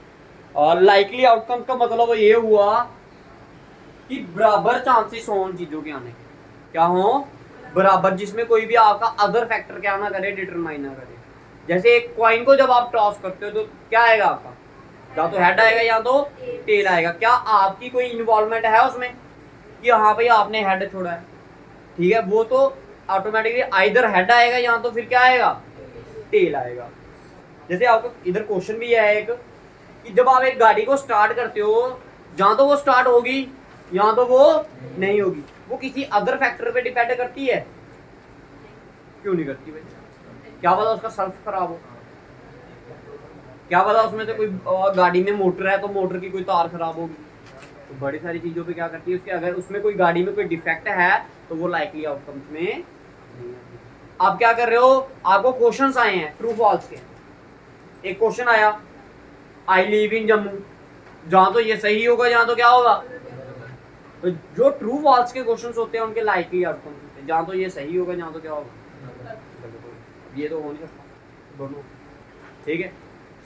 और लाइकली आउटकम्स का मतलब ये हुआ कि बराबर चांसेस हो उन चीजों के आने के। क्या हो, बराबर, जिसमें कोई भी आपका अदर फैक्टर क्या ना करे, डिटरमाइन ना करे। जैसे एक कॉइन को जब आप टॉस करते हो तो क्या आएगा आपका, या तो हेड आएगा या तो टेल आएगा। क्या आपकी कोई इन्वॉल्वमेंट है उसमें कि हाँ भाई आपने हेड छोड़ा है, ठीक है, वो तो ऑटोमेटिकली आइदर हेड आएगा या तो फिर क्या आएगा, टेल आएगा। जैसे आपको इधर क्वेश्चन भी है एक कि जब आप एक गाड़ी को स्टार्ट करते हो, जहां तो वो स्टार्ट होगी, यहाँ तो वो नहीं होगी, वो किसी अदर फैक्टर पे डिपेंड करती है? क्यों नहीं करती भाई? क्या पता उसका सेल्फ खराब हो, क्या पता उसमें से कोई गाड़ी में मोटर है तो मोटर की कोई तार खराब होगी। तो बड़ी सारी चीजों पे क्या करती है उसके, अगर उसमें कोई गाड़ी में कोई डिफेक्ट है तो वो लाइकली आउटकम्स में नहीं आती। आप क्या कर रहे हो, आपको क्वेश्चंस आए हैं ट्रू फॉल्स के। एक क्वेश्चन आया, आई लिव इन जम्मू, जहां तो ये सही होगा जहां तो क्या होगा। तो जो ट्रू फॉल्स के क्वेश्चंस होते हैं उनके लाइकली आउटकम्स होते हैं, जहां तो ये सही होगा जहां तो क्या होगा। ये तो हो नहीं सकता दोनों। ठीक है,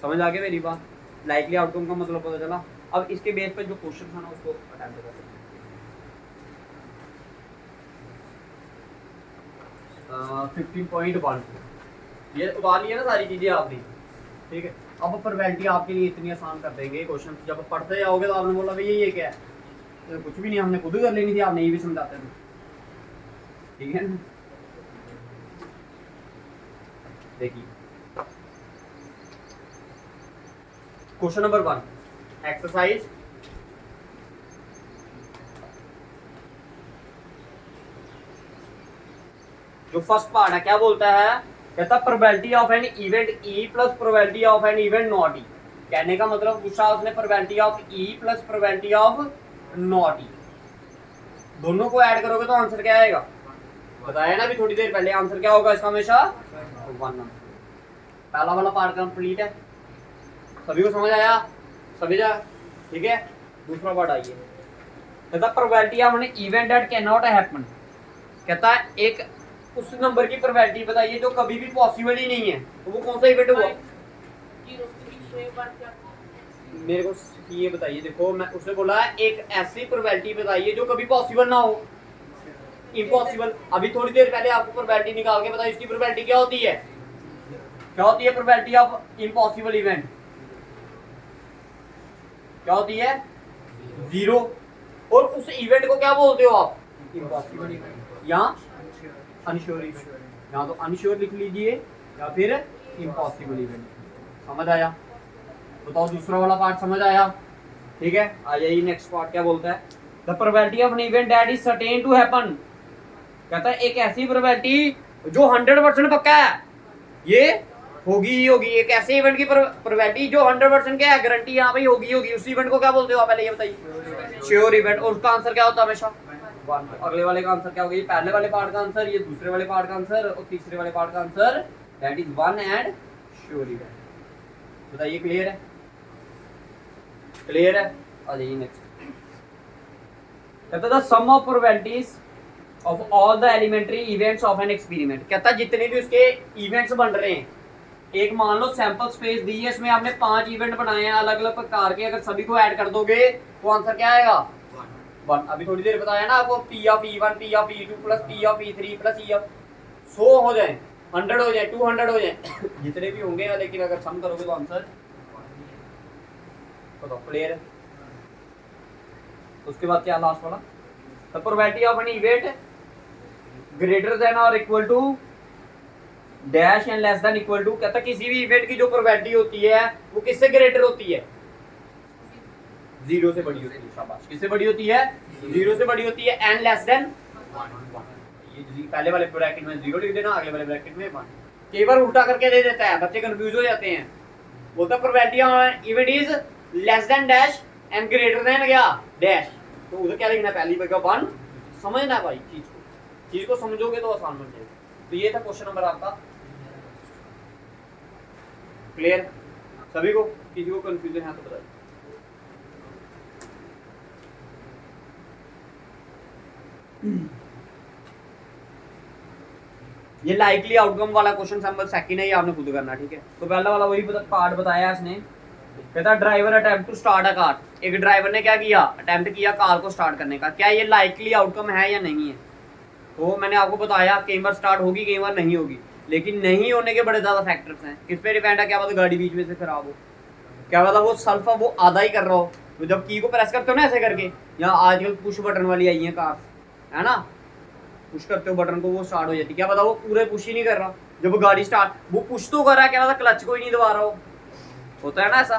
समझ आ गई मेरी बात? लाइकली आउटकम का मतलब पता चला। अब इसके बेस पे जो क्वेश्चन था ना उसको अटेम्प्ट करते हैं। 15.1 ये उतार लिया ना सारी चीजें आपने। ठीक है, अब प्रोबेबिलिटी आपके लिए इतनी आसान कर देंगे क्वेश्चन, जब पढ़ते जाओगे तो आपने बोला भैया ये क्या है, तो कुछ भी नहीं, हमने खुद कर लेनी थी, आप नहीं भी समझाते थे। ठीक है ना, देखिए क्वेश्चन नंबर 1 एक्सरसाइज। जो फर्स्ट पार्ट है क्या बोलता है, कहता probability of an event E plus probability of an event not E. कहने का मतलब पूछा उसने probability of E plus probability of not E, दोनों को ऐड करोगे तो आंसर क्या आएगा, बताया ना अभी थोड़ी देर पहले, आंसर क्या होगा इसका हमेशा 1। पहला वाला पार्ट कंप्लीट है, सभी को समझ आया, सभी जा। ठीक है, दूसरा पार्ट आइए, कहता probability of an event that can not happen. कहता है एक उस नंबर की प्रोबेबिलिटी बताइए जो कभी भी पॉसिबल ही नहीं है, तो वो कौन सा इवेंट हुआ। मेरे को ये बताइए, देखो मैं उसने बोला है एक ऐसी प्रोबेबिलिटी बताइए जो कभी पॉसिबल ना हो, इम्पॉसिबल। अभी थोड़ी देर पहले आपको प्रोबेबिलिटी निकाल के बताइए, इसकी प्रोबेबिलिटी क्या होती है, क्या होती है प्रोबेबिलिटी ऑफ इम्पॉसिबल इवेंट, क्या होती है 0। और उस इवेंट को क्या बोलते हो आप, इम्पॉसिबल इवेंट या अनश्योर इवेंट। यहाँ तो अनश्योर लिख लीजिए या फिर इम्पॉसिबल इवेंट। समझ आया? बताओ दूसरा वाला पार्ट समझ आया? ठीक है, आ जाइए नेक्स्ट पार्ट क्या बोलता है, the probability of an event that is certain to happen. कहता है एक ऐसी प्रोबेबिलिटी जो 100% पक्का है ये होगी ही होगी, एक ऐसे इवेंट की प्रोबेबिलिटी जो 100% क्या है, गारंटी यहाँ पे होगी होगी, उस इवेंट को क्या बोलते हो आप पहले ये बताइए, श्योर इवेंट। और उसका आंसर क्या होता है हमेशा 1। अगले वाले का आंसर क्या होगा, ये पहले वाले पार्ट का आंसर, ये दूसरे वाले पार्ट का आंसर, और तीसरे वाले पार्ट का answer that is 1 and sure event. बताइए क्लियर है? क्लियर है? आ जाइए नेक्स्ट। कहता था sum of probabilities of all the elementary events of an experiment. कहता जितने भी उसके इवेंट्स बन रहे हैं, एक मान लो सैंपल स्पेस दी है, इसमें आपने 5 इवेंट बनाए हैं अलग अलग प्रकार के, अगर सभी को ऐड कर दोगे तो आंसर क्या आएगा 1। अभी थोड़ी देर बताया ना आपको, P of E1 P of E2 plus P of E3 plus E of 100 हो जाए, 100 हो जाए, 200 हो जाए जितने भी होंगे ना, लेकिन अगर सम करोगे तो आंसर बताओ क्लियर है? उसके बाद क्या लास्ट वाला, the probability of an event greater than और equal to dash and less than equal to. कहता किसी भी इवेंट की जो प्रोबेबिलिटी होती है वो किससे ग्रेटर होती है, 0 से बड़ी होती है। शाबाश, किससे बड़ी होती है, 0 से बड़ी होती है, एंड लेस देन 1। ये पहले वाले ब्रैकेट में 0 लिख देना, अगले वाले ब्रैकेट में 1। कई बार उल्टा करके दे देता है, बच्चे कंफ्यूज हो जाते हैं, बोलता probability of event is less then dash and greater than क्या डैश, तो उधर क्या लिखना है, पहली जगह 1। समझना भाई, चीज को समझोगे तो आसान बन जाएगा। तो ये था क्वेश्चन नंबर आपका, क्लियर सभी को? किसी को कंफ्यूजन है तो बताइए। ये लाइकली आउटकम वाला क्वेश्चन नंबर सेकंड है, ये आपने खुद करना। ठीक है, तो पहला वाला वही पार्ट बताया इसने, कहता driver attempt to start a car. एक ड्राइवर ने क्या किया, अटेम्प्ट किया कार को स्टार्ट करने का। क्या ये लाइकली आउटकम है या नहीं है? तो मैंने आपको बताया कई बार स्टार्ट होगी कई बार नहीं होगी, लेकिन नहीं होने के बड़े ज्यादा फैक्टर्स हैं। किस पे डिपेंड है, क्या पता गाड़ी बीच में से खराब हो, क्या पता वो सल्फा वो आधा ही कर रहा हो, तो जब की को प्रेस करते हो ना ऐसे करके, यहाँ आजकल पुश बटन वाली आई है कार, है ना, पुश करते हो बटन को, वो स्टार्ट हो जाती है। क्या पता वो पूरे पुश ही नहीं कर रहा, जब वो गाड़ी स्टार्ट, वो पुश तो कर रहा है, क्या पता क्लच को ही नहीं दबा रहा हो, होता है ना ऐसा।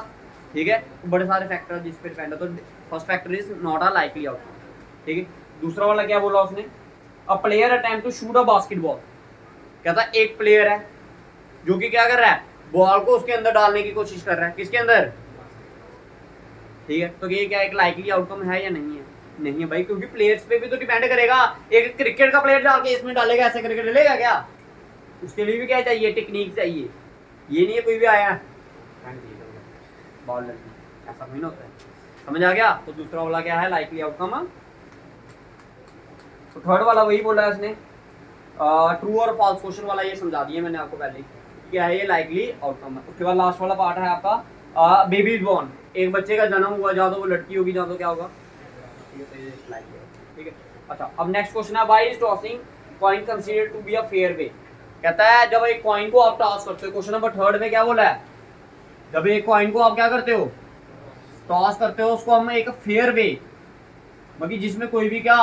ठीक है, तो बड़े सारे फैक्टर जिस पे डिपेंड है। तो first factor is not a likely outcome. ठीक है, दूसरा वाला क्या बोला उसने, a player attempt to shoot a basketball. कहता है एक प्लेयर है जो कि क्या कर रहा है, बॉल को उसके अंदर डालने की कोशिश कर रहा है, किसके अंदर। ठीक है, तो ये क्या एक लाइकली आउटकम है या नहीं है? नहीं है भाई, क्योंकि प्लेयर्स पे भी तो डिपेंड करेगा। एक क्रिकेट का प्लेयर जाके इसमें डालेगा, ऐसे क्रिकेट डलेगा क्या? उसके लिए भी क्या चाहिए, टेक्निक चाहिए। ये नहीं है कोई भी आया बॉल लगी, ऐसा नहीं होता है। समझ आ गया? तो दूसरा वाला क्या है, लाइकली आउटकम। तो थर्ड वाला वही बोला है इसने, ट्रू और फॉल्स क्वेश्चन वाला, ये समझा दिया मैंने आपको पहले, क्या है ये लाइकली आउटकम है। उसके बाद लास्ट वाला पार्ट है आपका बेबी इज बॉर्न, एक बच्चे का जन्म हुआ, या तो वो लड़की होगी या तो क्या होगा। ठीक है, अच्छा अब नेक्स्ट क्वेश्चन है, why is tossing coin considered to be a fair way. कहता है जब एक कॉइन को आप टॉस करते हो, क्वेश्चन नंबर थर्ड में क्या बोला है, जब एक कॉइन को आप क्या करते हो, टॉस करते हो, उसको हम एक फेयर वे, मतलब जिसमें कोई भी क्या